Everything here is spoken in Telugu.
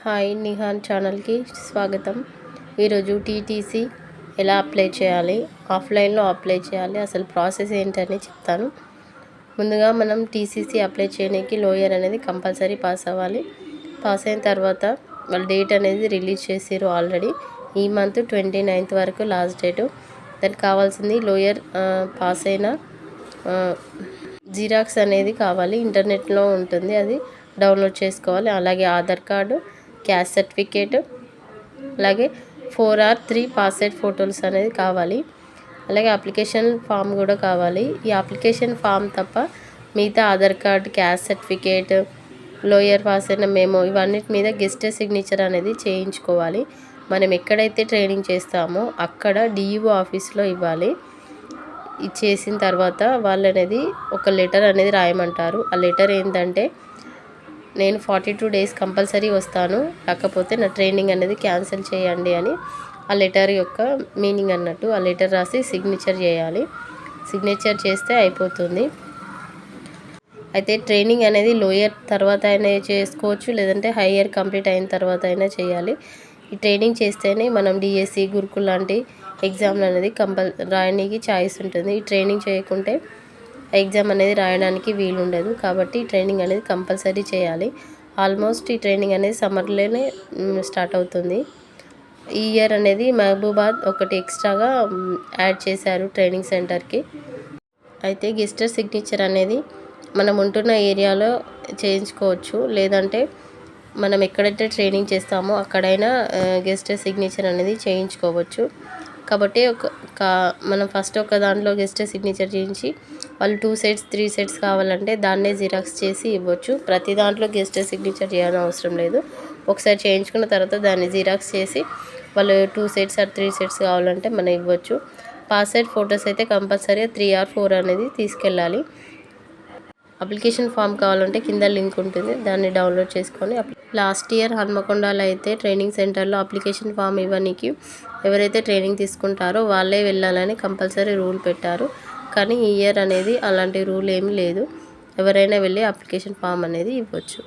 హాయ్ నిహాన్ ఛానల్కి స్వాగతం. ఈరోజు టీటీసీ ఎలా అప్లై చేయాలి, ఆఫ్లైన్లో అప్లై చేయాలి, అసలు ప్రాసెస్ ఏంటని చెప్తాను. ముందుగా మనం టీసీసీ అప్లై చేయడానికి లోయర్ అనేది కంపల్సరీ పాస్ అవ్వాలి. పాస్ అయిన తర్వాత వాళ్ళ డేట్ అనేది రిలీజ్ చేసారు ఆల్రెడీ. ఈ మంత్ 29th వరకు లాస్ట్ డేటు. దానికి కావాల్సింది లోయర్ పాస్ అయిన జిరాక్స్ అనేది కావాలి. ఇంటర్నెట్లో ఉంటుంది, అది డౌన్లోడ్ చేసుకోవాలి. అలాగే ఆధార్ కార్డు, క్యాస్ట్ సర్టిఫికేట్, అలాగే 4 or 3 పాస్పోర్ట్ ఫోటోస్ అనేది కావాలి. అలాగే అప్లికేషన్ ఫామ్ కూడా కావాలి. ఈ అప్లికేషన్ ఫామ్ తప్ప మిగతా Aadhaar card, caste certificate, lower pass అయిన మెమో ఇవన్నిటి మీద గెస్ట్ సిగ్నేచర్ అనేది చేయించుకోవాలి. మనం ఎక్కడైతే ట్రైనింగ్ చేస్తామో అక్కడ డిఈఓ ఆఫీస్లో ఇవ్వాలి. ఇది చేసిన తర్వాత వాళ్ళు అనేది ఒక లెటర్ అనేది రాయమంటారు. ఆ లెటర్ ఏంటంటే, నేను 42 days కంపల్సరీ వస్తాను, కాకపోతే నా ట్రైనింగ్ అనేది క్యాన్సిల్ చేయండి అని ఆ లెటర్ యొక్క మీనింగ్ అన్నట్టు. ఆ లెటర్ రాసి సిగ్నేచర్ చేయాలి. సిగ్నేచర్ చేస్తే అయిపోతుంది. అయితే ట్రైనింగ్ అనేది లోయర్ తర్వాత అయినా చేసుకోవచ్చు, లేదంటే హయ్యర్ కంప్లీట్ అయిన తర్వాత అయినా చేయాలి. ఈ ట్రైనింగ్ చేస్తేనే మనం డిఎస్సి, గురుకుల్ లాంటి ఎగ్జామ్లు అనేది రాయడానికి ఛాయిస్ ఉంటుంది. ఈ ట్రైనింగ్ చేయకుంటే ఎగ్జామ్ అనేది రాయడానికి వీలు ఉండదు. కాబట్టి ట్రైనింగ్ అనేది కంపల్సరీ చేయాలి. ఆల్మోస్ట్ ఈ ట్రైనింగ్ అనేది సమ్మర్లోనే స్టార్ట్ అవుతుంది. ఈ ఇయర్ అనేది మహబూబాద్ ఒకటి ఎక్స్ట్రాగా యాడ్ చేశారు ట్రైనింగ్ సెంటర్కి. అయితే గెస్టర్ సిగ్నేచర్ అనేది మనం ఉంటున్న ఏరియాలో చేయించుకోవచ్చు, లేదంటే మనం ఎక్కడైతే ట్రైనింగ్ చేస్తామో అక్కడైనా గెస్టర్ సిగ్నేచర్ అనేది చేయించుకోవచ్చు. కాబట్టి మనం ఫస్ట్ ఒక దాంట్లో గెస్ట్ సిగ్నేచర్ చేయించి వాళ్ళు 2 sets 3 sets కావాలంటే దాన్నే జిరాక్స్ చేసి ఇవ్వచ్చు. ప్రతి దాంట్లో గెస్ట్ సిగ్నేచర్ చేయాల్సిన అవసరం లేదు. ఒకసారి చేయించుకున్న తర్వాత దాన్ని జిరాక్స్ చేసి వాళ్ళు 2 sets or 3 sets కావాలంటే మనం ఇవ్వచ్చు. పాస్పోర్ట్ ఫొటోస్ అయితే కంపల్సరీ 3 or 4 అనేది తీసుకెళ్ళాలి. అప్లికేషన్ ఫామ్ కావాలంటే కింద లింక్ ఉంటుంది, దాన్ని డౌన్లోడ్ చేసుకొని లాస్ట్ ఇయర్ హన్మకొండలో అయితే ట్రైనింగ్ సెంటర్లో అప్లికేషన్ ఫామ్ ఇవ్వడానికి ఎవరైతే ట్రైనింగ్ తీసుకుంటారో వాళ్ళే వెళ్ళాలని కంపల్సరీ రూల్ పెట్టారు. కానీ ఈ ఇయర్ అనేది అలాంటి రూల్ ఏమీ లేదు, ఎవరైనా వెళ్ళి అప్లికేషన్ ఫామ్ అనేది ఇవ్వచ్చు.